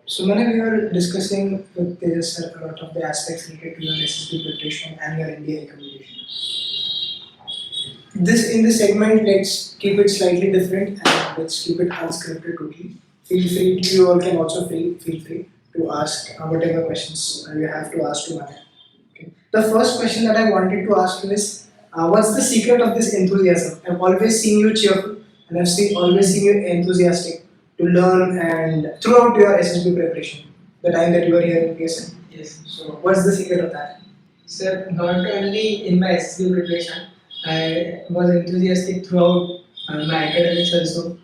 So Manay, we were discussing with this a lot of the aspects related to your SSB preparation and your NDA recommendation. This in this segment, let's keep it slightly different and let's keep it unscripted totally. Feel free, you all can also feel free to ask whatever questions you have to ask to Manay. Okay. The first question that I wanted to ask you is, what's the secret of this enthusiasm? I've always seen you cheerful and always seen you enthusiastic to learn and throughout your SSB preparation, the time that you were here in PSN. Yes. So, what's the secret of that? Sir, not only in my SSB preparation, I was enthusiastic throughout my academics also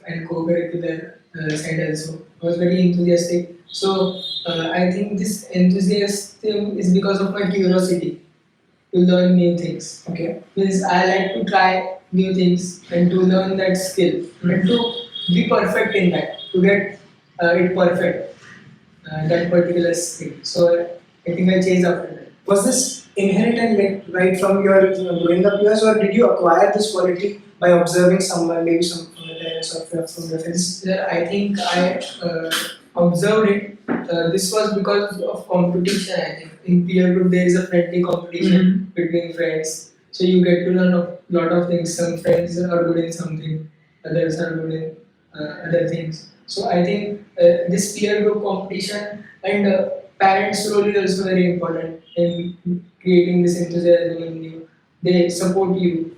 and co-curricular side also. I was very enthusiastic. So I think this enthusiasm is because of my curiosity to learn new things. Okay. Means I like to try new things and to learn that skill and to be perfect in that, to get it perfect, that particular skill. So I think I chase after that. Was this inherent and right from your growing up years, or did you acquire this quality by observing someone, maybe some from the parents or from your friends? Yeah, I think I observed it. This was because of competition. I think in peer group there is a friendly competition between friends, so you get to learn a lot of things. Some friends are good in something, others are good in other things. So I think this peer group competition and parents' role is also very important in creating this enthusiasm in you. They support you.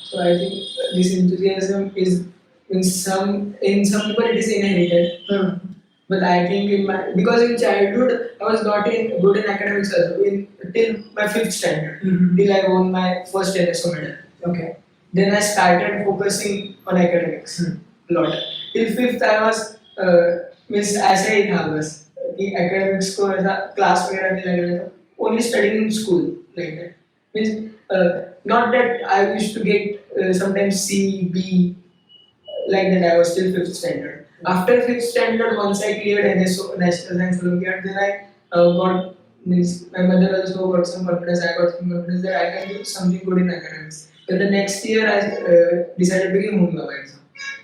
So I think this enthusiasm is in some people it is inherited. But I think in my because in childhood I was not in good in academics also till my fifth standard till I won my first NSO medal. Okay. Then I started focusing on academics a lot. Till fifth I was means ऐसे ही था बस कि academics को ऐसा class वगैरह नहीं लगने था only studying in school like that means not that I used to get sometimes C B like that I was still fifth standard. After fifth standard, once I cleared NSO National Science Olympiad, then I got means my mother also got some confidence. I got some confidence that I can do something good in academics. Then the next year I decided to give Mungaba exam,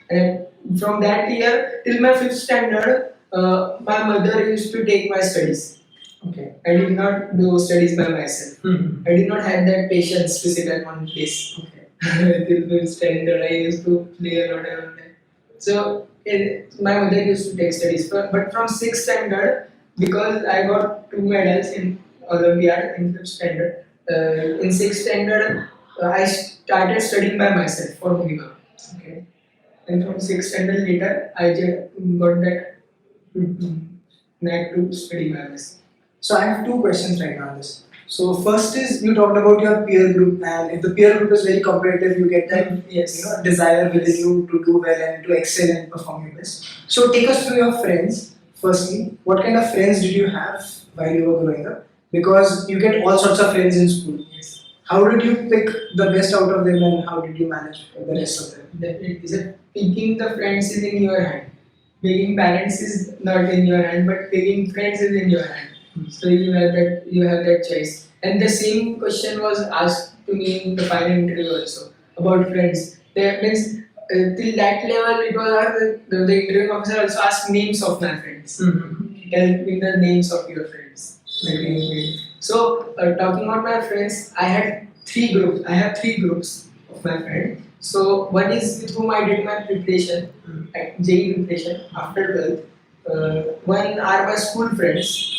and from that year till my fifth standard, my mother used to take my studies. Okay. I did not do studies by myself. I did not have that patience to sit at one place. Okay. Till fifth standard, I used to play a lot around that. So my mother used to take studies, but from sixth standard, because I got two medals in Olympiad in fifth standard. In sixth standard, I started studying by myself for Mugima. Okay, and from sixth standard later, I got that knack to study by myself. So I have two questions right now on this. So first is you talked about your peer group, and if the peer group is very competitive, you get that Yes. desire within you to do well and to excel and perform your best. So take us through your friends. Firstly, what kind of friends did you have while you were growing up? Because you get all sorts of friends in school. Yes. How did you pick the best out of them, and how did you manage the rest of them? Definitely. Picking the friends is in your hand. Picking parents is not in your hand, but picking friends is in your hand. So you have that choice. And the same question was asked to me in the final interview also about friends. That means till that level it was the interviewing officer also asked names of my friends. Tell me the names of your friends. So talking about my friends, I had three groups. I have three groups of my friends. So one is with whom I did my preparation, JEE preparation after 12th. One are my school friends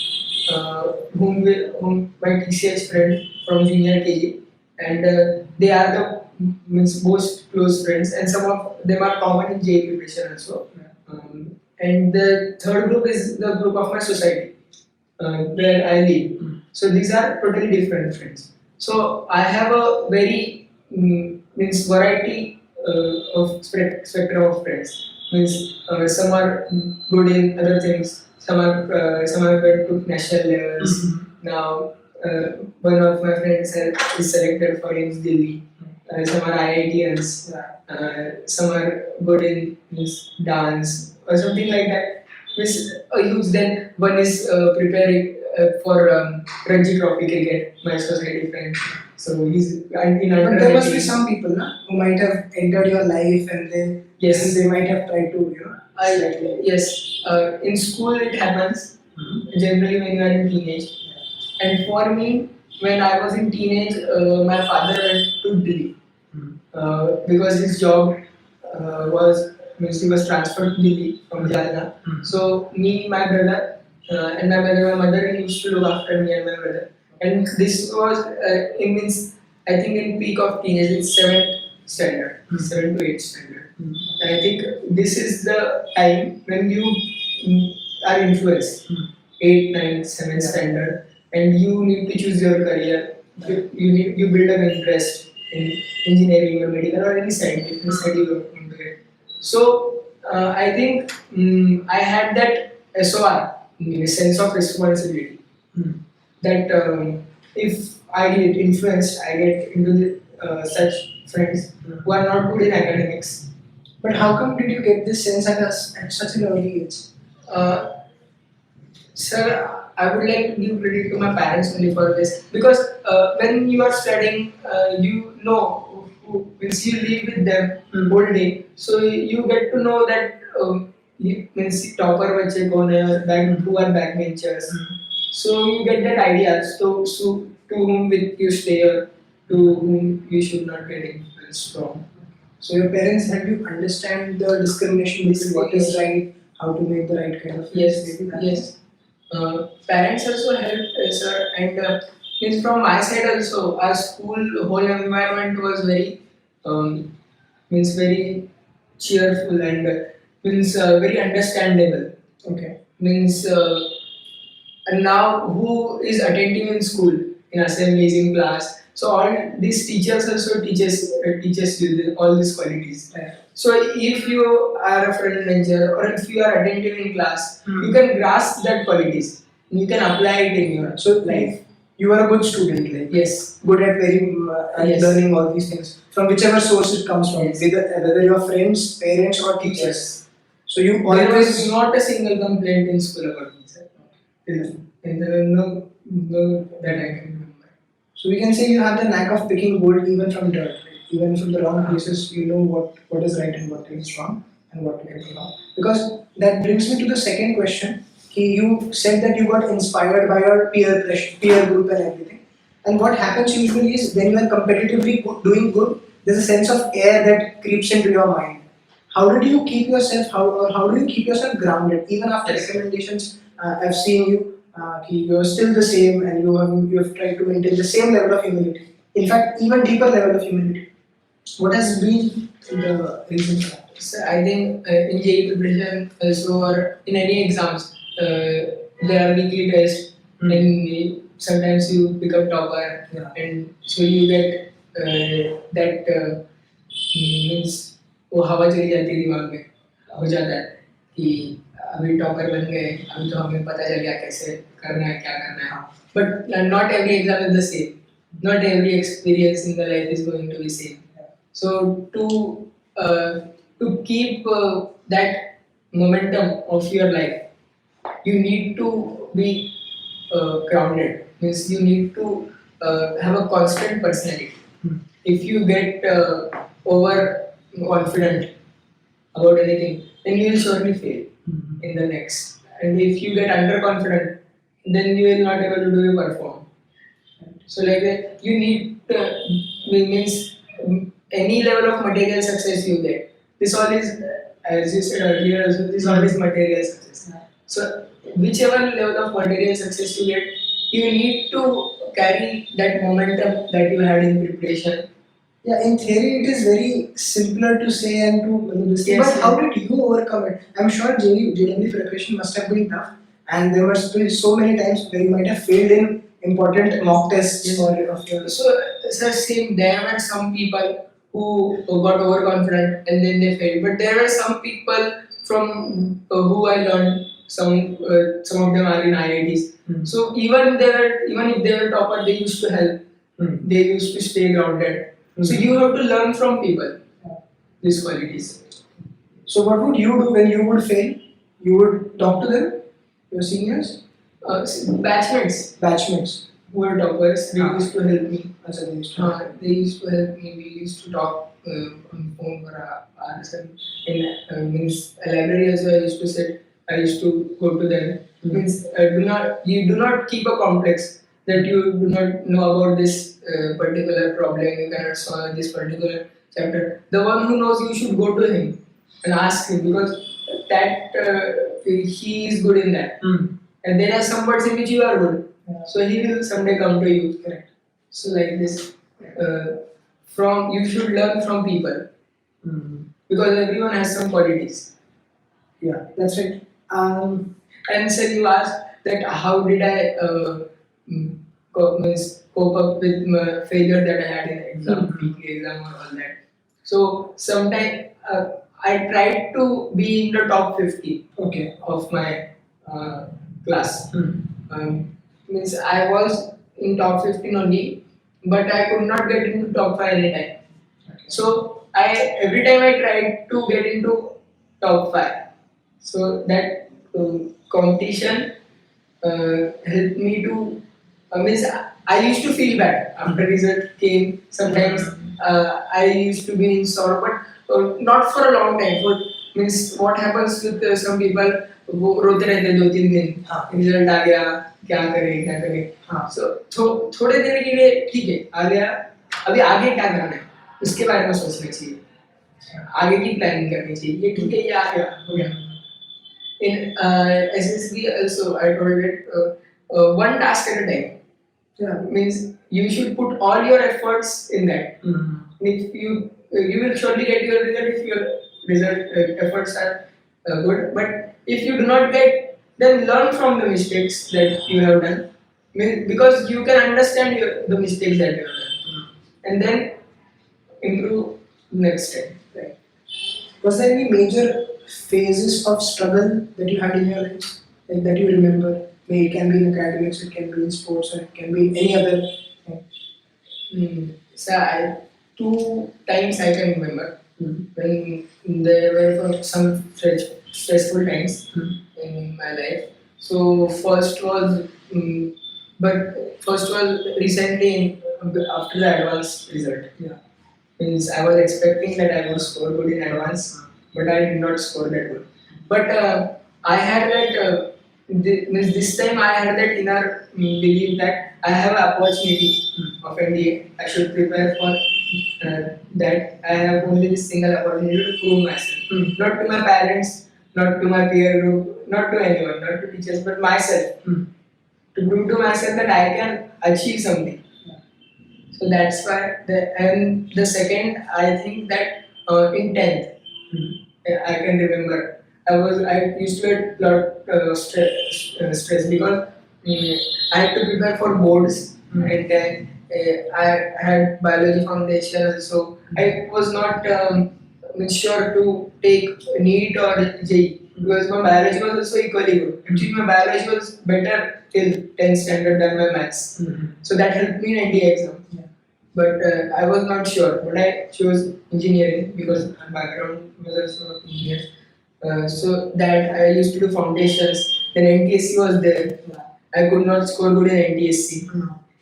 whom my TCH friend from junior KG, and they are the means most close friends, and some of them are common in JEE preparation also. And the third group is the group of my society where I live. So these are totally different friends. So I have a very means variety of spectrum of friends. Means some are good in other things. Some are good to national levels. Now one of my friends is selected for IIMS Delhi. Some are IITians. Some are good in means dance or something like that. Means a huge. Then one is preparing for Ranji Trophy cricket. My society friend. So he's in under. But there must be some people who might have entered your life and then Yes. they might have tried to Yes, in school it happens generally when you are in teenage. And for me, when I was in teenage, my father went to Delhi because his job was means he was transferred to Delhi from Jalna. So me, my brother, and my mother used to look after me and my brother. And this was in means I think in peak of teenage, it's seventh standard, 7 to 8 standard. And I think this is the time when you are influenced, 8, 9, 7 standard, and you need to choose your career. You build an interest in engineering or medical or any scientific study you are into it. So I think I had that SOR, a sense of responsibility, that if I get influenced, I get into such friends who are not good in academics. But how come did you get this sense at such an early age? Uh, Sir, I would like to give credit to my parents only for this because when you are studying, you know, means you live with them whole day, so you get to know that means topper बच्चे कौन है और back who are backbenchers. So you get that idea. So to whom will you stay or to whom you should not get influenced from. So your parents help you understand the discrimination between what is right, how to make the right kind of Yes, maybe that. yes. Parents also help, sir, and means from my side also, our school whole environment was very means very cheerful and means very understandable. Okay. Means and now who is attentive in school, in assemblies, in class. So all these teachers also teaches you all these qualities. Right. So if you are a front bencher or if you are attentive in class, you can grasp that qualities. You can apply it in your life. You are a good student, like Yes. good at very at Yes. learning all these things from whichever source it comes from, Yes. whether your friends, parents, or teachers. So you There always was not a single complaint in school about me, sir. And there were no that I can remember. So we can say you have the knack of picking gold even from dirt, right? Even from the wrong places. You know what is right and what is wrong and what is wrong. Because that brings me to the second question. You said that you got inspired by your peer pressure, peer group and everything. And what happens usually is when you are competitively doing good, there's a sense of air that creeps into your mind. How did you keep yourself? How do you keep yourself grounded even after Yes. recommendations? I've seen you. You're still the same, and you have tried to maintain the same level of humility. In fact, even deeper level of humility. What has been the reason for that? So I think in JEE preparation also or in any exams, there are weekly tests and sometimes you become topper and so you get that means वो हवा चली जाती है दिमाग में हो जाता है कि अभी टॉपर बन गए अभी तो हमें पता चल गया कैसे करना है क्या करना है but not every exam is the same not every experience in the life is going to be same so to keep that momentum of your life you need to be grounded means you need to have a constant personality if you get over confident about anything, then you will surely fail in the next. And if you get underconfident, then you will not able to do your perform. So like that, you need means any level of material success you get. This all is, as you said earlier, also, this all is material success. So whichever level of material success you get, you need to carry that momentum that you had in preparation. Yeah, in theory it is very simpler to say and to this thing, Yes, but how did you overcome it? I'm sure JEE preparation must have been tough, and there must be so many times where you might have failed in important mock tests Yes. of your. So, sir, same. There were some people who got overconfident and then they failed. But there were some people from who I learned. Some of them are in IITs. So even if they were topper, they used to help. They used to stay grounded. So you have to learn from people these qualities. So what would you do when you would fail? You would talk to them, your seniors, batchmates. Who were toppers, they used to help me. They used to help me. We used to talk on phone for hours. And in means a library also I used to sit. I used to go to them. Means you do not keep a complex that you do not know about this particular problem. You cannot solve this particular chapter. The one who knows, you should go to him and ask him, because that he is good in that. And there are some words in which you are good. So he will someday come to you. Correct. So like this, from you should learn from people, because everyone has some qualities. Yeah, that's right. And so you asked that how did I cope up with my failure that I had in the exam, weekly exam or all that. So sometimes I tried to be in the top 50 of my class. Means I was in top 15 only, but I could not get into top 5 anytime. So I every time I tried to get into top 5. So that competition helped me to. Means I used to feel bad after result came. Sometimes I used to be in sorrow, but not for a long time. But means what happens with some people, वो रोते रहते हैं 2-3 दिन, result आ गया, क्या करें. So थोड़े देर के लिए ठीक है, आ गया, अभी आगे क्या करना है उसके बारे में सोचना चाहिए, आगे की प्लानिंग करनी चाहिए. ये ठीक है, ये आ गया, हो गया. In SSB also, I told it one task at a time. Yeah, means you should put all your efforts in that. If you will surely get your result if your result efforts are good. But if you do not get, then learn from the mistakes that you have done. Because you can understand the mistakes that you have done, and then improve next time. Right. Was there any major phases of struggle that you had in your life, like that you remember? Maybe it can be in academics, it can be in sports, or it can be in any other thing. So 2 times I can remember when there were some stressful times in my life. So first was recently after the advanced result. Yeah. Means I was expecting that I would score good in advance, but I did not score that good. But I had that means this time I had that inner belief that I have an opportunity of NDA. I should prepare for that. I have only this single opportunity to prove myself, not to my parents, not to my peer group, not to anyone, not to teachers, but myself. To prove to myself that I can achieve something. So that's why and the second, I think that in 10th, I can remember I used to get lot stress because I had to prepare for boards, and then I had biology foundation also. I was not sure to take NEET or JEE because my biology was also equally good. Actually, my biology was better till 10th standard than my maths. So that helped me in NDA exam. But I was not sure. But I chose engineering because my background was also engineer. So that I used to do foundations. Then NTSC was there. I could not score good in NTSC.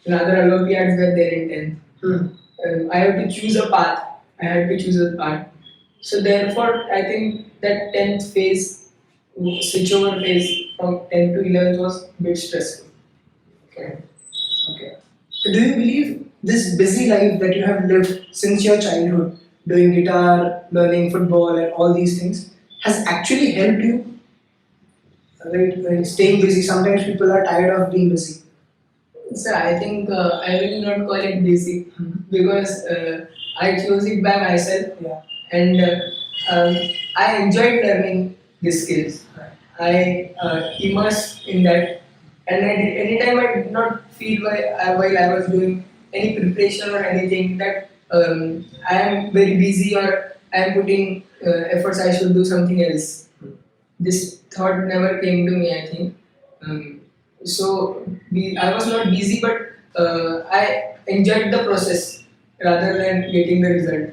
And other Olympiads were there in 10th. I had to choose a path. So therefore, I think that 10th phase, switchover phase from 10 to 11 was a bit stressful. Okay. Do you believe this busy life that you have lived since your childhood, doing guitar, learning football, and all these things, has actually helped you? Right, staying busy. Sometimes people are tired of being busy. So I think I will not call it busy because I chose it by myself. Yeah. And I enjoyed learning these skills. Right. I immersed in that, and anytime I did not feel while I was doing any preparation or anything that I am very busy or I am putting efforts, I should do something else. This thought never came to me, I think. I was not busy, but I enjoyed the process rather than getting the result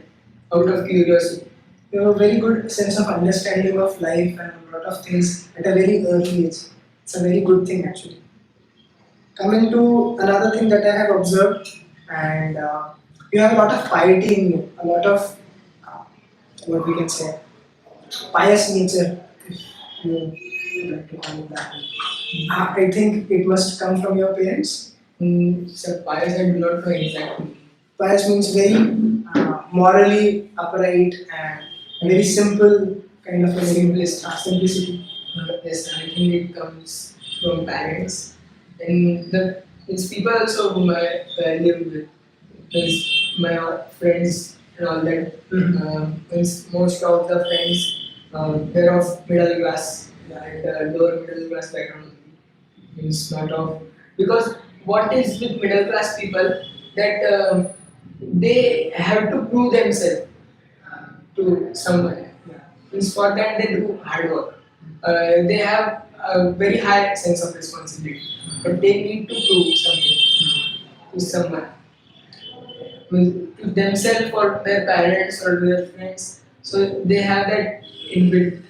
out of curiosity. You have a very good sense of understanding of life and a lot of things at a very early age. It's a very good thing actually. Coming to another thing that I have observed, and you have a lot of piety in you, a lot of what we can say, pious nature. You would like to call it that way. I think it must come from your parents. So pious, I do not know exactly. Pious means very morally upright and very simple kind of a simplicity. Yes, I think it comes from parents. And these people also whom I live with, my friends and all that. Means most of the friends they're of middle class and lower middle class background. Means not of, because what is with middle class people that they have to prove themselves to someone. Means for that they do hard work. They have a very high sense of responsibility, but they need to prove something to someone, to themselves or their parents or their friends. So they have that inbuilt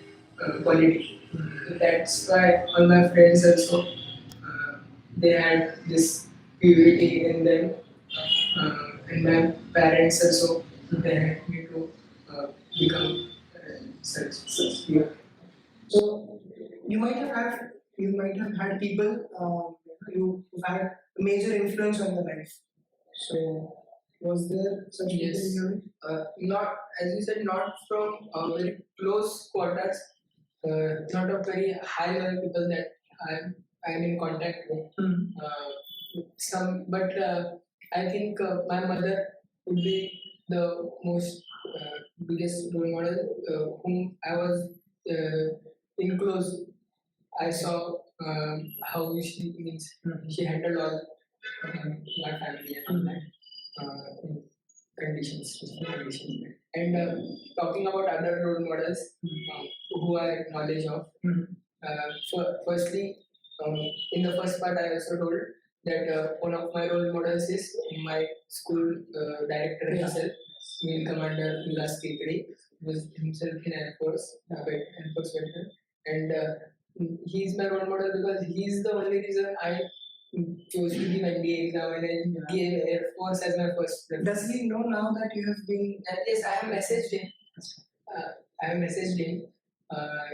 quality. That's why all my friends also they had this purity in them, and my parents also they had me to become such pure. So you might have had people who had a major influence on your life. So was there such people Yes. in your life? Not, as you said, not from very close quarters, not of very high level people that I'm in contact with. Some, but I think my mother would be the most biggest role model whom I was in close. I saw how she means she handled all my family and all that in conditions, different conditions. And talking about other role models who I knowledge of. Firstly, in the first part, I also told that one of my role models is my school director himself, Wing Commander Ulas Kekri, who was himself in Air Force, Air Force veteran, and he's my role model because he's the only reason I chose to give NDA exam and I gave Air Force as my first preference. Does he know now that you have been? Yes, I have messaged him. I have messaged him.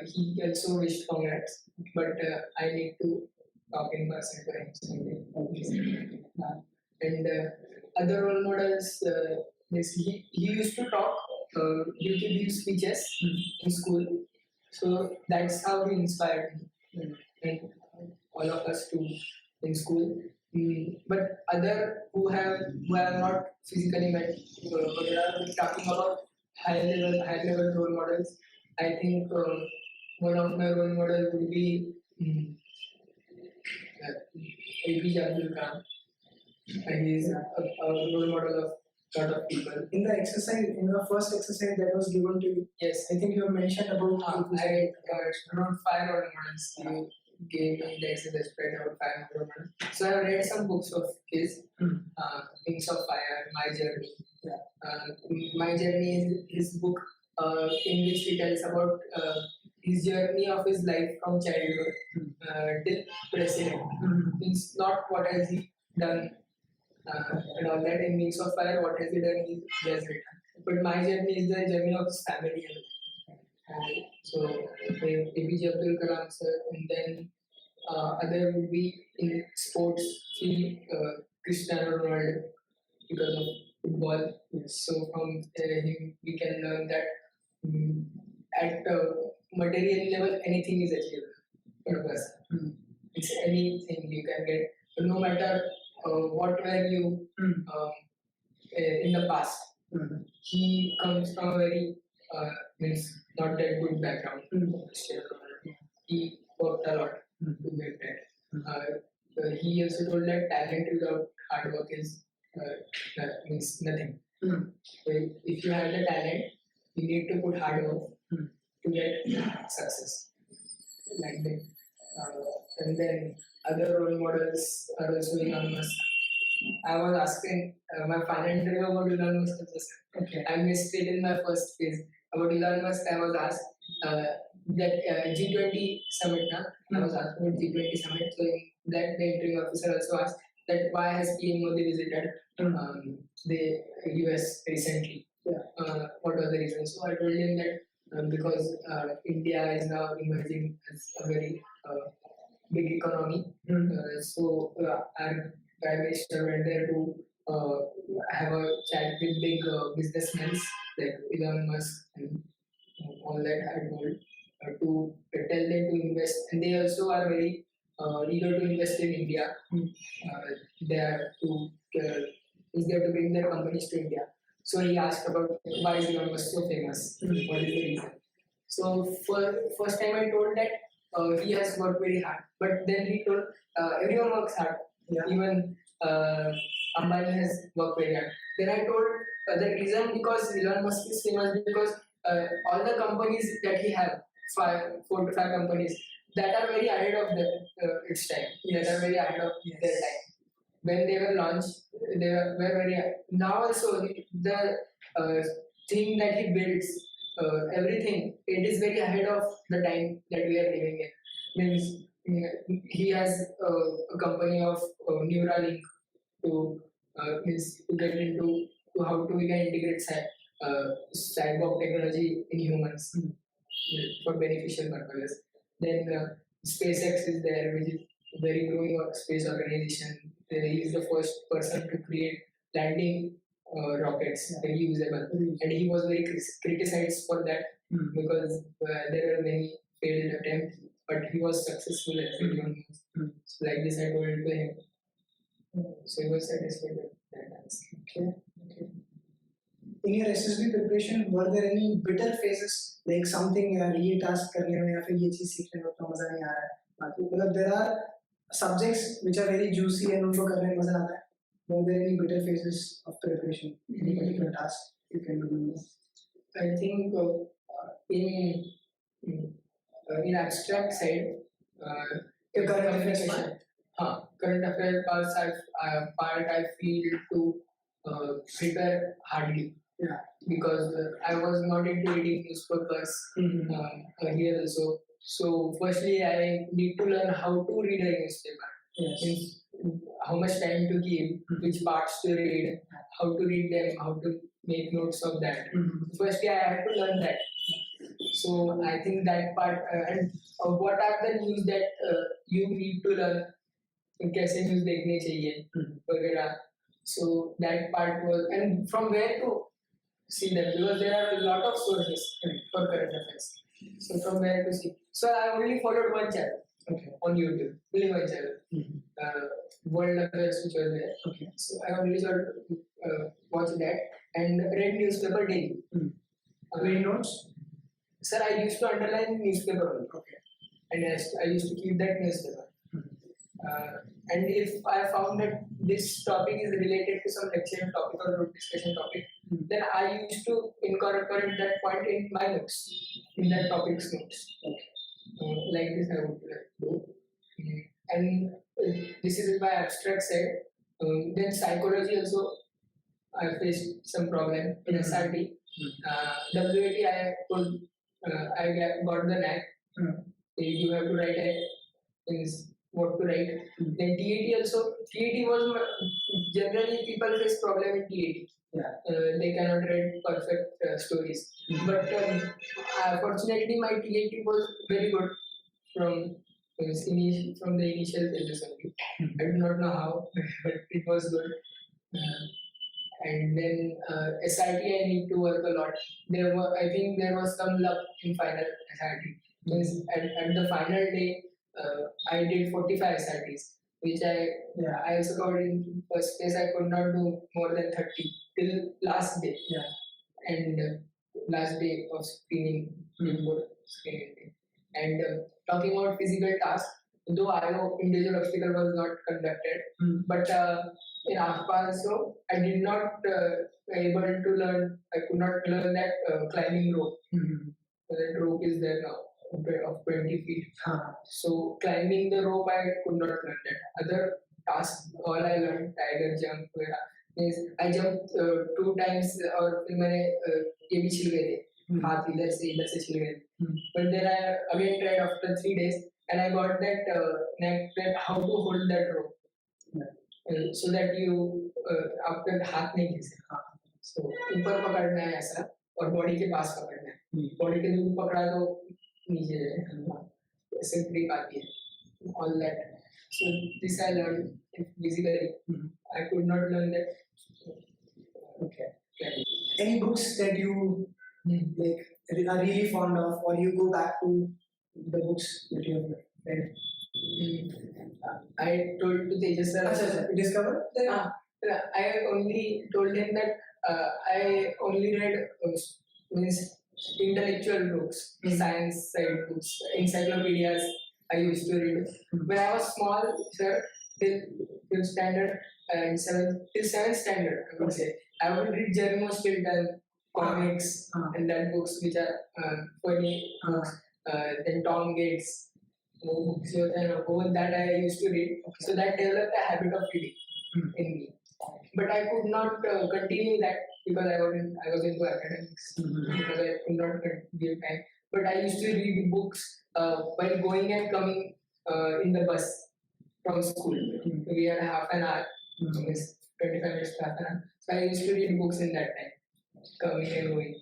He also wished congrats, but I need to talk in person to him someday. And other role models, he used to talk, he used to give speeches in school. So that's how he inspired me and all of us too in school. But other who have not physically met, but are talking about high level role models. I think one of my role models would be APJ Abdul Kalam. He is a role model of lot of people. In the exercise, in the first exercise that was given to you, Yes, I think you have mentioned about I wrote 5 role models. You gave me the exercise spread about 5 role models. So I have read some books of his, Wings of Fire, My Journey. My Journey is his book in which he tells about his journey of his life from childhood till present. Means not what has he done and all that in Wings of Fire, what has he done, he has written. But My Journey is the journey of his family. So APJ Abdul Kalam sir, and then other would be in sports field, Cristiano Ronaldo because of football. So from him we can learn that at material level anything is achievable for a person. It's anything you can get, no matter what were you in the past. He comes from a very means not that good background. He worked a lot to get that. He also told that talent without hard work is means nothing. So if you have the talent, you need to put hard work to get success. Like that. And then other role models are also Elon Musk. I was asking my final interview about Elon Musk. Okay. I missed it in my first phase. About Elon Musk, I was asked that G20 summit. I was asked about G20 summit. So in that, the interview officer also asked that why has PM Modi visited the US recently? What was the reason? So I told him that because India is now emerging as a very big economy. So our Prime Minister went there to uh, have a chat with big businessmen like Elon Musk and all that I told to tell them to invest, and they also are very eager to invest in India. They are to uh, is there to bring their companies to India. So he asked about why is Elon Musk so famous? What is the reason? So for first time I told that he has worked very hard, but then he told everyone works hard. Yeah. Even Ambani has worked very hard. Then I told the reason because Elon Musk is famous because all the companies that he have, 4 to 5 companies that are very ahead of its time. Yes. That are very ahead of Yes. their time. When they were launched, they were very now also the thing that he builds, everything it is very ahead of the time that we are living in. Means he has a company of Neuralink to means to get into to how to we can integrate cyborg technology in humans for beneficial purposes. Then SpaceX is there, which is a very growing space organization. He is the first person to create landing rockets, reusable, and he was very criticized for that because there were many failed attempts, but he was successful as everyone knows. So like this, I told to him. So he was satisfied with that answer. Okay. In your SSB preparation, were there any bitter phases like something यार ये task करने में या फिर ये चीज सीखने में उतना मजा नहीं आ रहा है बाकी मतलब there are subjects which are very juicy and उनको करने में मजा आता है. Were there any bitter phases of preparation? Any particular task you can remember? I think in abstract side, Your current affairs communication. Current affairs part I feel to prepare hardly. Yeah. Because I was not into reading newspapers earlier also. So firstly, I need to learn how to read a newspaper. Yes. Means how much time to give, which parts to read, how to read them, how to make notes of that. Firstly, I had to learn that. So I think that part and what are the news that you need to learn, कैसे news देखने चाहिए वगैरह. So that part was, and from where to see them, because there are a lot of sources for current affairs. So from where to see. So I only followed one channel. Okay. On YouTube, only one channel. World Affairs, which was there. Okay. So I only watched that and read newspaper daily. Read notes? Sir, I used to underline newspaper only. Okay. And I used to keep that newspaper. And if I found that this topic is related to some lecture topic or group discussion topic, then I used to incorporate that point in my notes, in that topic's notes. Okay. Like this, I would do. And this is my abstract side. Then psychology also, I faced some problem in SRT. WAT, I got the knack. You have to write things, what to write. Then TAT also. TAT was generally people face problem in TAT. Yeah. They cannot write perfect stories. But fortunately, my TAT was very good from the initial phases only. I do not know how, but it was good. And then SRT, I need to work a lot. I think there was some luck in final SRT. Means at the final day, I did 45 SRTs, which I also got in first place. I could not do more than 30 till last day. Yeah. And last day of screening, screening day. And talking about physical tasks, though I know individual obstacle was not conducted, but in AFPA also, I did not able to learn. I could not learn that climbing rope. So that rope is there now of 20 feet. So climbing the rope, I could not learn that. Other tasks, all I learned, tiger jump, means I jumped 2 times और फिर मैंने ये भी छिल गए थे, हाथ इधर से छिल गए थे. But then I again tried after 3 days and I got that knack that how to hold that rope. So that you आपका हाथ नहीं घिसे. So ऊपर पकड़ना है ऐसा और बॉडी के पास पकड़ना है, बॉडी के दूर पकड़ा तो नीचे ऐसे ग्रिप आती है, all that. So this I learned physically. I could not learn that. Okay. Yeah. Any books that you like are really fond of, or you go back to the books that you have read? I told to Tejas sir. Acha, it is covered? I only told him that I only read means intellectual books, science side books, encyclopedias. I used to read when I was small, sir, till fifth standard and seventh standard. I would say I would read Jeremy Stilton comics and that books which are funny books. Then Tom Gates books and all that I used to read. So that developed a habit of reading in me. But I could not continue that because I was into academics because I could not give time. But I used to read books while going and coming in the bus from school. We had half an hour, 25 minutes to half an hour. So I used to read books in that time, coming and going.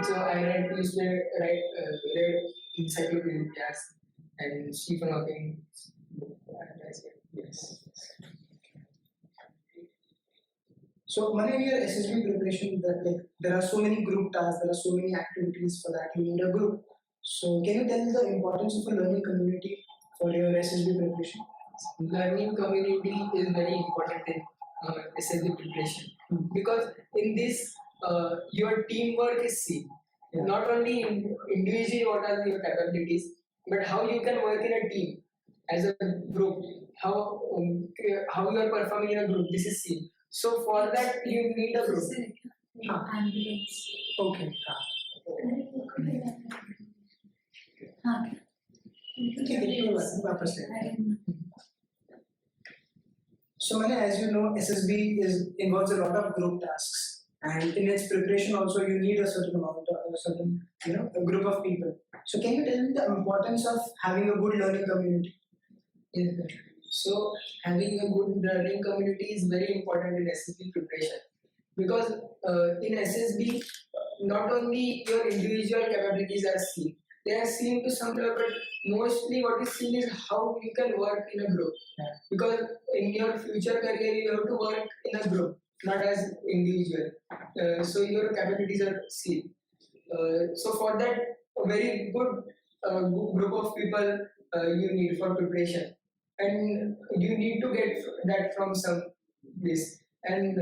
So I used to read encyclopedias and Stephen Hawking's book. Yes. So, Manay, in your SSB preparation, there are so many group tasks, there are so many activities for that. You need a group. So, can you tell the importance of a learning community for your SSB preparation? Learning community is very important in SSB preparation because in this your teamwork is seen. Yeah. Not only individually what are your capabilities, but how you can work in a team as a group. How you are performing in a group. This is seen. So for that you need a group. Ambulance. Okay. So, Manay, as you know, SSB involves a lot of group tasks, and in its preparation also you need a certain amount of a group of people. So, can you tell me the importance of having a good learning community? So having a good learning community is very important in SSB preparation because in SSB not only your individual capabilities are seen, they are seen to some level, but mostly what is seen is how you can work in a group. Because in your future career you have to work in a group, not as individual. So your capabilities are seen. So for that, a very good group of people you need for preparation, and you need to get that from some place. And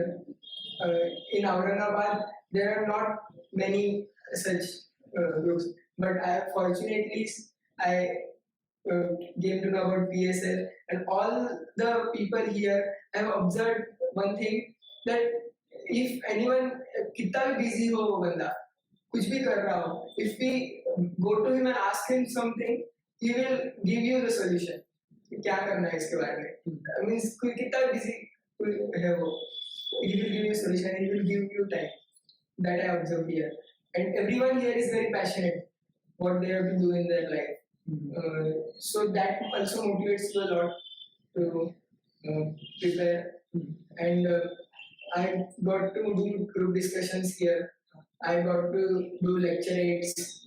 in Aurangabad, there are not many such groups, but fortunately I came to know about PSL, and all the people here have observed one thing, that if anyone कितना भी busy हो वो बंदा कुछ भी कर रहा हो, if we go to him and ask him something, he will give you the solution. क्या करना है इसके बारे में, means कोई कितना busy है वो, he will give you solution, he will give you time. That I observed here, and everyone here is very passionate what they have to do in their life. So that also motivates you a lot to prepare. And I got to do group discussions here. I got to do lecture aids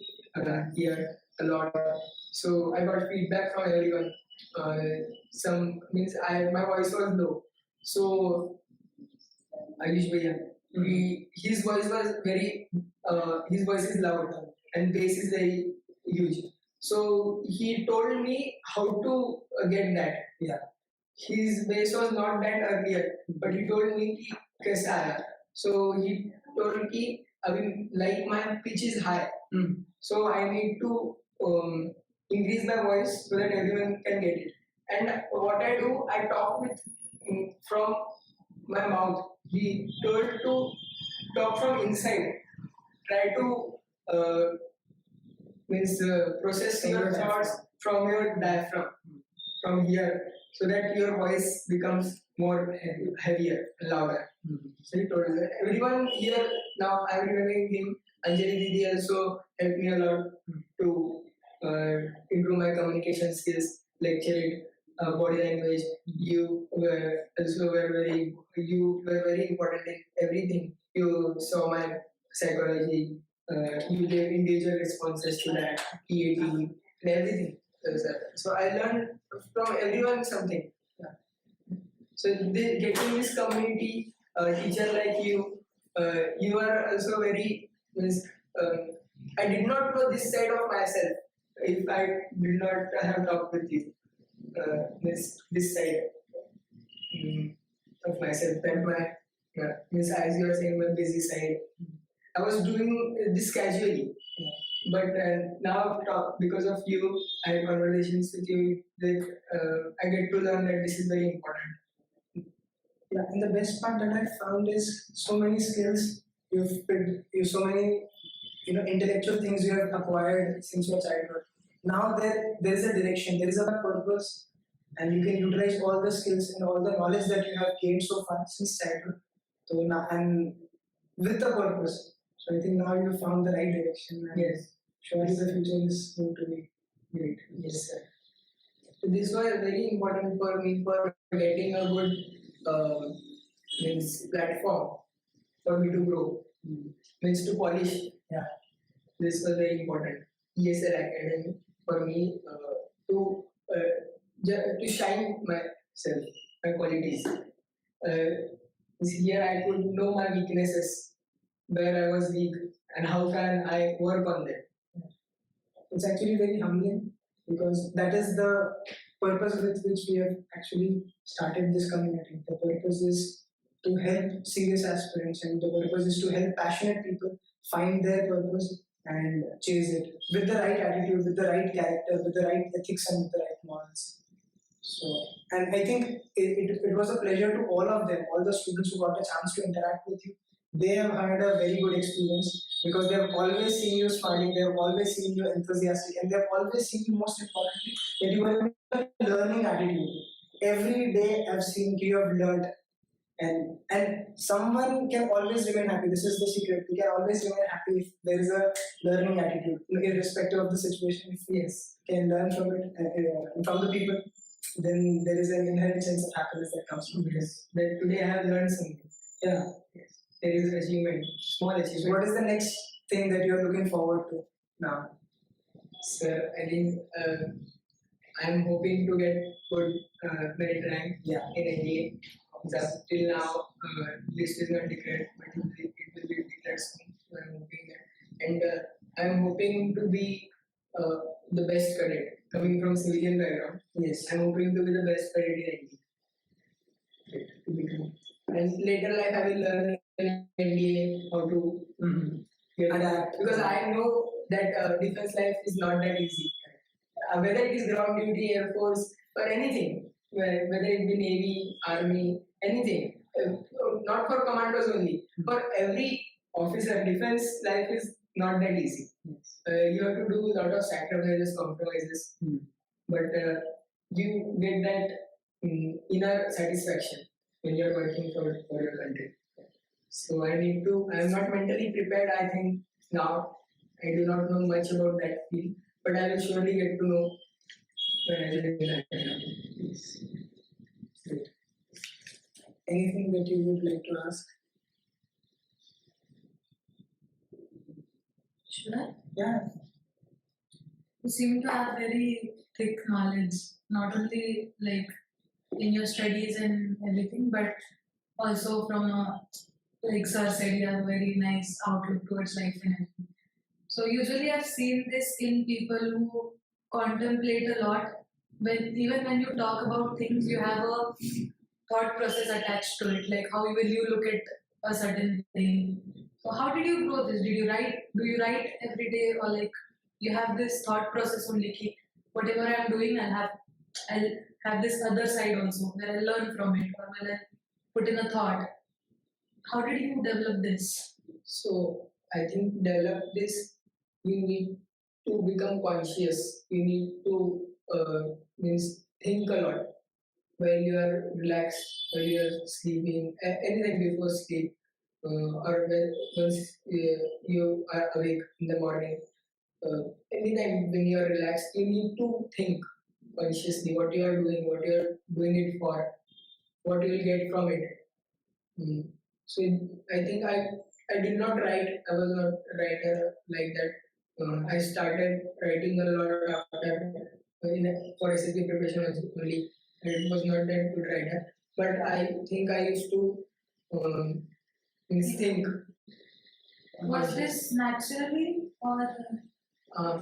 here a lot. So I got feedback from everyone. Some means my voice was low. So Ayush Bhaiya, his voice was very, his voice is loud and bass is very huge. So he told me how to get that. Yeah. His bass was not that earlier, but he told me कि कैसे आया. So he told me, I mean, like my pitch is high, so I need to increase my voice so that everyone can get it. And what I do, I talk with from my mouth. He told to talk from inside. Try to process your thoughts from your diaphragm, from here, so that your voice becomes more heavier, louder. So he told us. Everyone here now, I'm remembering him. Anjali Didi also helped me a lot to improve my communication skills, lecturing, body language. You were very important in everything. You saw my psychology. You give individual responses to that, PAT, and everything. So I learned from everyone something. Yeah. So getting this community, teacher like you are also very means. I did not know this side of myself if I did not have talked with you. This side of myself, that my means as you are saying, my busy side. I was doing this casually, but now because of you, I have conversations with you. That I get to learn that this is very important. Yeah, and the best part that I found is so many skills you've picked, you so many intellectual things you have acquired since your childhood. Now there is a direction, there is a purpose, and you can utilize all the skills and all the knowledge that you have gained so far since childhood. So now and with the purpose. So I think now you found the right direction, and Yes. surely the future is going to be great. Yes, sir. So this was very important for me for getting a good means platform for me to grow. Means to polish. Yeah. This was very important. ESL Academy for me to shine myself, my qualities. Here I could know my weaknesses, where I was weak, and how can I work on them. It's actually very humbling because that is the purpose with which we have actually started this community. The purpose is to help serious aspirants, and the purpose is to help passionate people find their purpose and chase it with the right attitude, with the right character, with the right ethics, and with the right morals. So, and I think it was a pleasure to all of them, all the students who got a chance to interact with you. They have had a very good experience because they have always seen you smiling, they have always seen you enthusiastic, and they have always seen you, most importantly, that you have a learning attitude. Every day I've seen you have learned, and someone can always remain happy. This is the secret. We can always remain happy if there is a learning attitude, irrespective of the situation. If we can learn from it, from the people, then there is an inherent sense of happiness that comes from it. Yes. That today I have learned something. Yeah. Yes. There is achievement, small So achievement. what is the next thing that you are looking forward to now? So I think I am hoping to get good merit rank Yeah. in NDA. Exam. Till now, list is not declared, but it will be declared soon. So I'm hoping that, and I'm hoping to be the best cadet. Coming from civilian background, Yes. I'm hoping to be the best cadet in NDA. To become. And later life, I will learn in NDA how to get Adapt. because I know that defense life is not that easy. Whether it is ground duty, air force, or anything, whether it be navy, army, anything, not for commandos only, for every officer, defense life is not that easy. Yes. You have to do a lot of sacrifices, compromises, but you get that inner satisfaction when you are working for your country. So I'm not mentally prepared, I think, now. I do not know much about that field, but I will surely get to know when I will do that. Yes. Great. Anything that you would like to ask? Should I? Yeah. You seem to have very thick knowledge, not only like in your studies and everything, but also from a like sir said, you have a very nice outlook towards life and everything. So usually I've seen this in people who contemplate a lot. Even when you talk about things, you have a thought process attached to it, like how will you look at a certain thing. So how did you grow this? Did you write? Do you write every day, or like you have this thought process only? Ki, whatever I'm doing, I'll have this other side also where I learn from it, or where I put in a thought. How did you develop this? So I think develop this, you need to become conscious. You need to means think a lot while you are relaxed, while you are sleeping, anything before sleep, or once you are awake in the morning. Anytime when you are relaxed, you need to think consciously what you are doing, what you are doing it for, what you will get from it. So I think I did not write. I was not a writer like that. I started writing a lot after for SSB preparation only. I was not that good writer, but I think I used to think. Was this naturally or Uh,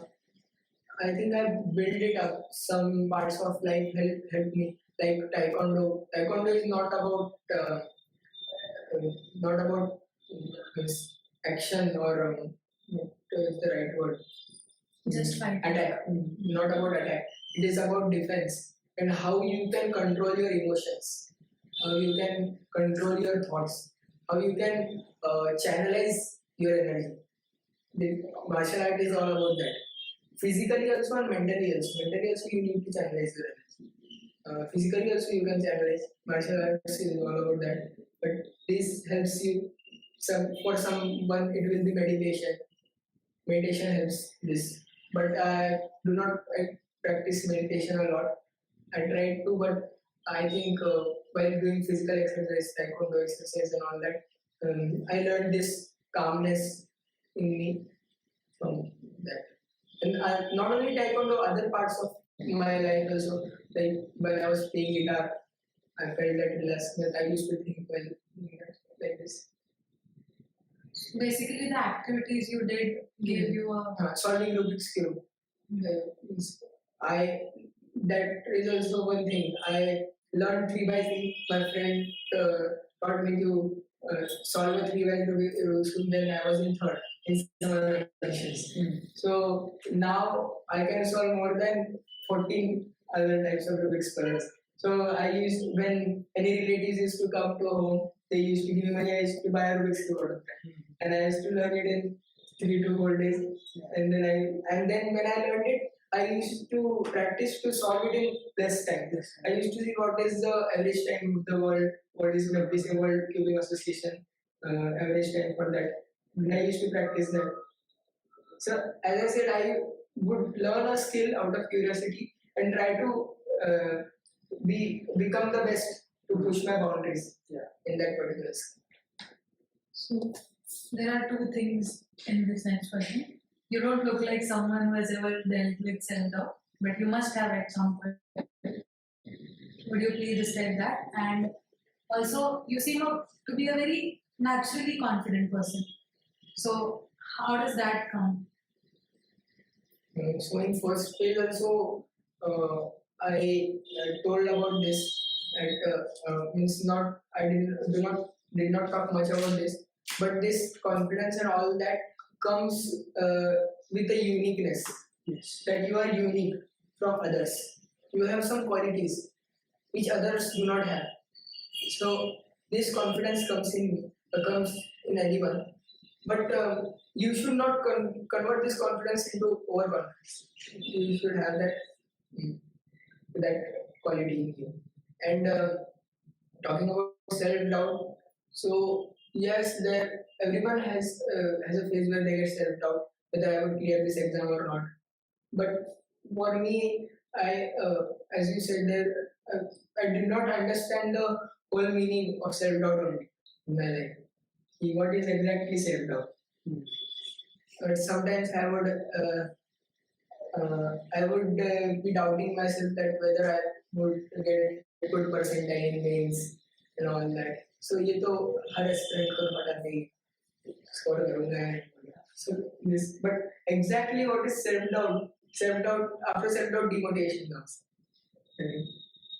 I think I built it up. Some parts of life helped me, like taekwondo. Taekwondo is not about this action or what is the right word? just fight? Attack. Not about attack. It is about defense and how you can control your emotions, how you can control your thoughts, how you can channelize your energy. The martial art is all about that. Physically also and mentally also. Mentally also you need to channelize your energy. Physically also you can channelize. Martial arts is all about that. But this helps you. For someone it will be meditation. Meditation helps this. But I do not practice meditation a lot. I tried to, but I think while doing physical exercise, taekwondo exercise, and all that, I learned this calmness in me from that. And not only taekwondo, other parts of my life also. Like when I was playing guitar, I felt that relaxed. I used to think while doing that like this. Basically, the activities you did gave you a Solving Rubik's cube. I that is also one thing. I learned 3 by 3. My friend taught me to solve a 3 by 3 Rubik's cube. Then I was in third in summer vacations. So now I can solve more than 14 other types of Rubik's cubes. So I used when any relatives used to come to home, they used to give me money. I used to buy a Rubik's cube out of that, and I used to learn it in 3 to 4 days. And then when I learned it, I used to practice to solve it in less time. I used to see what is the average time of the world, what is the WBC World Cubing Association average time for that. And I used to practice that. So as I said, I would learn a skill out of curiosity and try to become the best to push my boundaries in that particular skill. So there are two things in this next question. You don't look like someone who has ever dealt with self-doubt, but you must have at some point. Would you please describe that? And also, you seem to be a very naturally confident person. So how does that come? So in first page also, I told about this. Means not I did not talk much about this, but this confidence and all that comes with a uniqueness. Yes. That you are unique from others. You have some qualities which others do not have. So this confidence comes in anyone. But you should not convert this confidence into overconfidence. You should have that quality in you. And talking about self doubt, so yes, there everyone has a phase where they get self doubt whether I would clear this exam or not. But for me, as you said, I did not understand the whole meaning of self doubt only in my life. What is exactly self doubt? But sometimes I would be doubting myself that whether I would get a good percentile in mains and all that. So ये तो हर aspirant को पता नहीं score करूँगा या नहीं करूँगा. So this, but exactly what is self doubt? Self doubt, after self doubt, demotivation comes. Okay.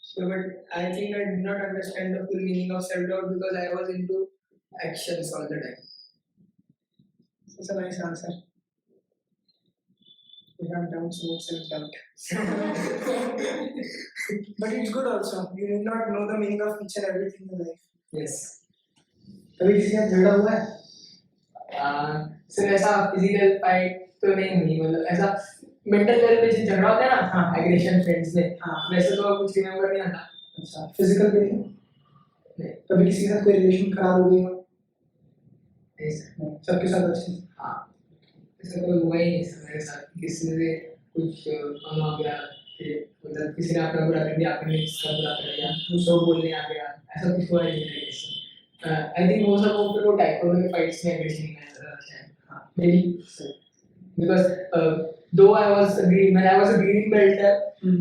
So, but I think I did not understand the full meaning of self doubt because I was into actions all the time. That's a nice answer. You have done so much self-doubt. But it's good also. You need not know the meaning of each and everything in life. Yes. कभी किसी का झगड़ा हुआ है? सिर्फ ऐसा physical fight तो नहीं हुई, मतलब ऐसा मेंटल लेवल पे जो झगड़ा होता है ना, एग्रेशन फ्रेंड्स में, वैसे तो कुछ रिमेंबर नहीं आता. अच्छा, फिजिकल पे नहीं. कभी किसी के साथ कोई रिलेशन खराब हो गई हो? नहीं, सबके साथ अच्छे. हाँ, ऐसा कोई हुआ ही नहीं मेरे साथ. किसी से कुछ काम आ गया, मतलब किसी ने अपना बुरा कर दिया, आपने किसका बुरा कर दिया, दूसरों को बोलने आ गया, ऐसा कुछ हुआ ही नहीं. आई थिंक वो सब वो फिर वो टाइकोंडो के फाइट्स में एग्रेशन निकाल रहा है मेरी because though I was a green when I was a green belt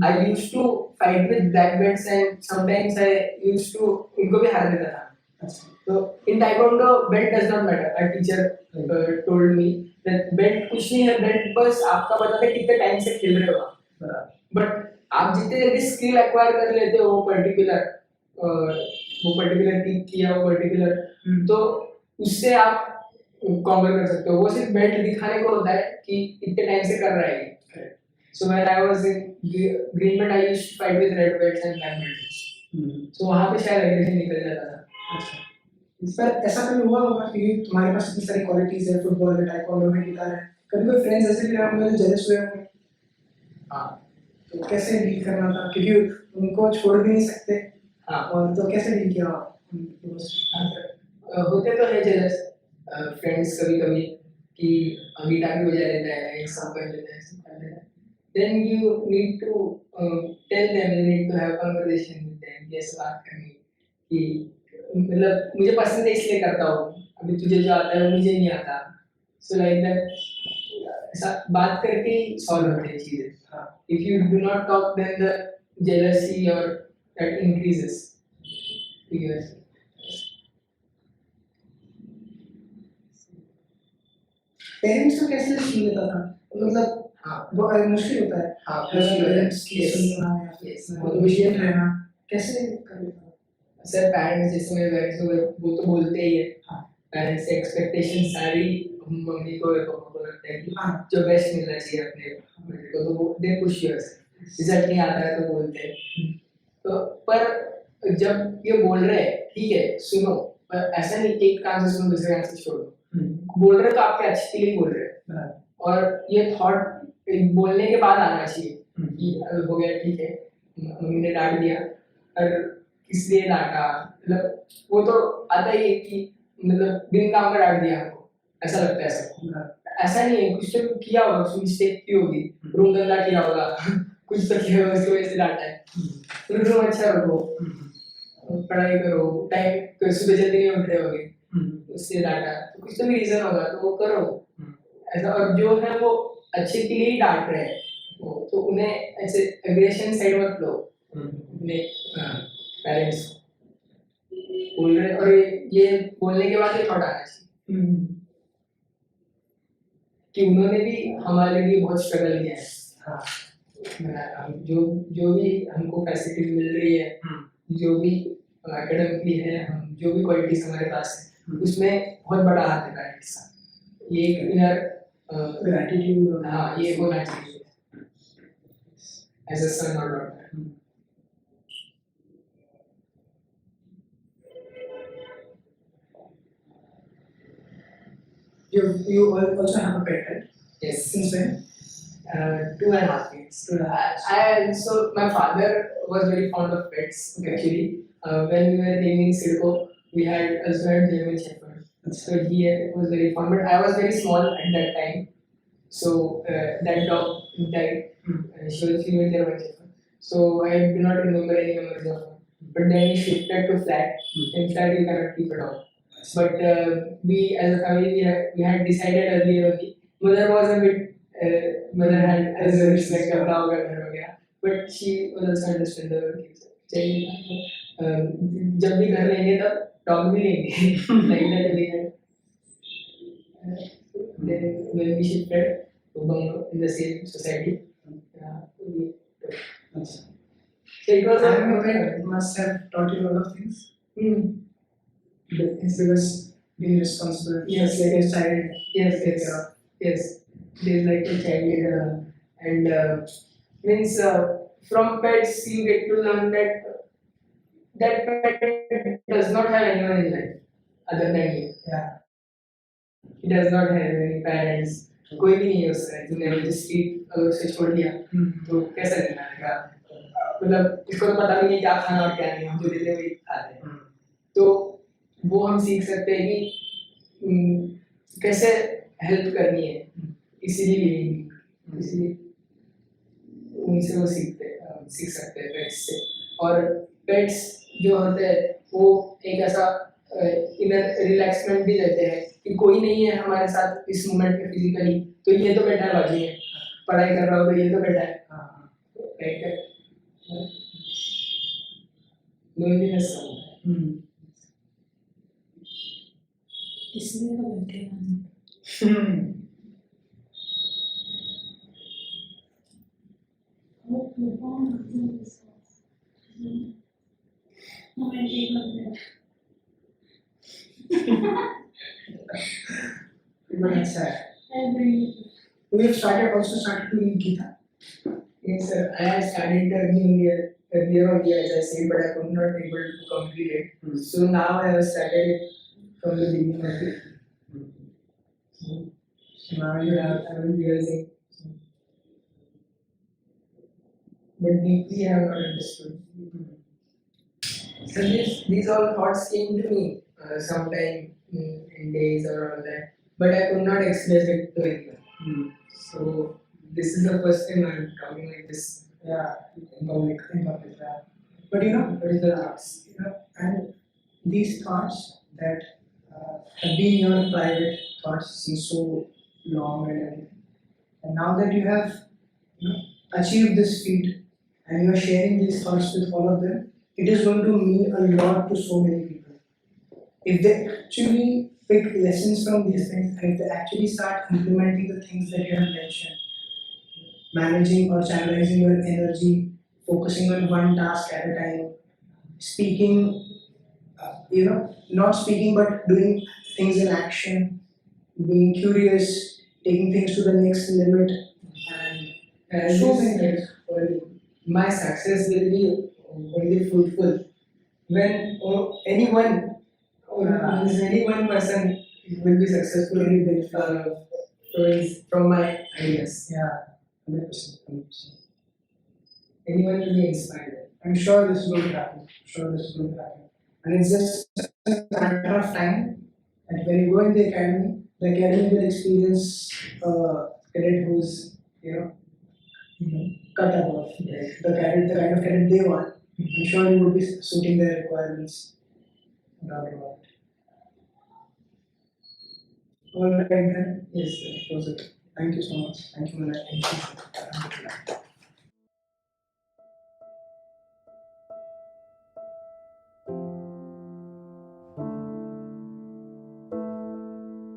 I used to fight with black belts and sometimes I used to उनको भी हार देता था तो in taekwondo belt does not matter a teacher told me that belt कुछ नहीं है belt बस आपका बताता है कितने टाइम से खेल रहे हो आप बट आप जितने जल्दी स्किल एक्वायर कर लेते हो वो पर्टिकुलर किक किया वो पर्टिकुलर तो उससे आप कॉन्कर कर सकते हो वो सिर्फ बेल्ट दिखाने को होता है कि इतने टाइम से कर रहा है ये so when I was in green belt I used to fight with red belts and black belts so वहां पे शायद एग्रेशन निकल जाता था अच्छा इस पर ऐसा कभी हुआ होगा कि तुम्हारे पास इतनी सारी क्वालिटीज है फुटबॉल में टाइकोंडो में गिटार है कभी कोई फ्रेंड्स ऐसे भी रहे होंगे जो जेलस हुए होंगे हाँ तो कैसे डील करना था क्योंकि उनको छोड़ भी नहीं सकते हाँ और तो कैसे डील किया होते तो है जेलस फ्रेंड्स कभी कभी कि गिटार भी बजा लेता है एक सॉन्ग कर लेता है सब कर लेता है then you need to tell them you need to have conversation with them ये सब बात करनी कि मतलब मुझे पसंद है इसलिए करता हूँ अभी तुझे जो आता है वो मुझे नहीं आता सो लाइक दैट ऐसा बात करके ही सॉल्व होते हैं चीजें if you do not talk then the jealousy or that increases yes parents को कैसे सुन लेता था मतलब हाँ वो मुश्किल होता है हाँ पेरेंट्स की सुनना या फिर मोटिवेशन रहना कैसे कर लेता सर पेरेंट्स जिस समय पेरेंट्स वो तो बोलते ही है पेरेंट्स से एक्सपेक्टेशन सारी मम्मी को या पापा को लगता है कि जो बेस्ट मिलना चाहिए अपने बेटे को तो वो दे पुश यू रिजल्ट नहीं आता है तो बोलते हैं तो पर जब ये बोल रहे हैं ठीक है सुनो पर ऐसा नहीं एक कान से सुनो दूसरे कान से छोड़ो बोल रहे तो आपके अच्छे के लिए बोल रहे हैं और ये थॉट बोलने के बाद आना चाहिए कि हो गया ठीक है मम्मी ने डांट दिया और किस लिए डांटा मतलब वो तो आता ही है कि मतलब बिन काम का डांट दिया हमको ऐसा लगता है सबको ऐसा नहीं है कुछ तो किया होगा कुछ मिस्टेक की होगी रूम गंदा किया होगा कुछ तो किया होगा उसकी वजह से डांटा है तो रूम अच्छा रखो पढ़ाई करो टाइम सुबह जल्दी नहीं उठ रहे होगे उससे डांटा तो कुछ तो भी रीजन होगा तो वो करो ऐसा और जो है वो अच्छे के लिए ही डांट रहे हैं वो तो उन्हें ऐसे एग्रेशन साइड मत लो अपने पेरेंट्स बोल रहे और ये बोलने के बाद ही थॉट आना चाहिए कि उन्होंने भी हमारे लिए बहुत स्ट्रगल किया है जो जो भी हमको फैसिलिटी मिल रही है जो भी एकेडमिकली है हम जो भी क्वालिटीज हमारे पास है उसमें बहुत बड़ा हाथ है पेरेंट्स का ये एक इनर ग्रैटिट्यूड हाँ ये होना चाहिए एज अ सन और daughter you also have a pet right yes since when 2.5 years so my father was very fond of pets actually when we were living in Sirko we had also had German Shepherd so he was very fond but I was very small at that time so that dog died she was female German Shepherd so I do not remember any memories of her but then we shifted to flat in flat you cannot keep a dog but we as a family we had decided earlier only mother was a bit mother had as a respect of dog and वगैरह but she was also understood the चाहिए जब भी घर लेंगे तब dog भी लेंगे like that we had then when we shifted to bungalow in the same society so it was having a pet must have taught you a lot of things it's because being responsible Yes, like a child yes they like a child and means from pets you get to learn that that pet does not have anyone in life other than you it does not have any parents कोई भी नहीं है उसका तूने मुझे street अगर उसे छोड़ दिया तो कैसा दिन आएगा मतलब इसको तो पता भी नहीं क्या खाना और क्या नहीं हम जो देते हैं वही खाते हैं तो वो हम सीख सकते हैं कि कैसे हेल्प करनी है इसीलिए उनसे वो सीख सकते हैं पेट्स से और पेट्स जो होते हैं वो एक ऐसा इनर रिलैक्समेंट भी रहते हैं कि कोई नहीं है हमारे साथ इस मोमेंट में फिजिकली, तो ये तो बैठा है बाजू में, पढ़ाई कर रहा हो तो ये तो बैठा है, हाँ लोनलीनेस कम होता है। इसलिए तो बैठे हैं। but अच्छा है. We have started to eat Gita. Yes, sir. I had started earlier on the as I said, but I could not able to complete it. So now I have started it from the beginning of it. So now I am realizing, but deeply I have not understood. So these all thoughts came to me sometime in days or all that, but I could not express it to anyone. So this is the first time I'm talking like this. Yeah, in public, yeah. But you know, what is the thoughts? You know, and these thoughts that have been your private thoughts since so long and everything. And now that you have, you know, achieved this feat and you are sharing these thoughts with all of them, it is going to mean a lot to so many people. If they actually pick lessons from these things and if they actually start implementing the things that you have mentioned, managing or channelizing your energy, focusing on one task at a time, speaking, not speaking but doing things in action, being curious, taking things to the next limit, and And so this, many things. my success will be only fruitful when anyone or means any one person will be successful from my ideas. Yeah, 100%, 100%. Anyone will be inspired. I'm sure this is going to happen. I'm sure this is going to happen. And it's just a matter of time. And when you go in the academy will experience a cadet who's, cut above. The kind of cadet they want. I'm sure you would be suiting their requirements. No doubt about it. All right then. Yes, sir. That was it. Thank you so much. Thank you, Manay. Thank you.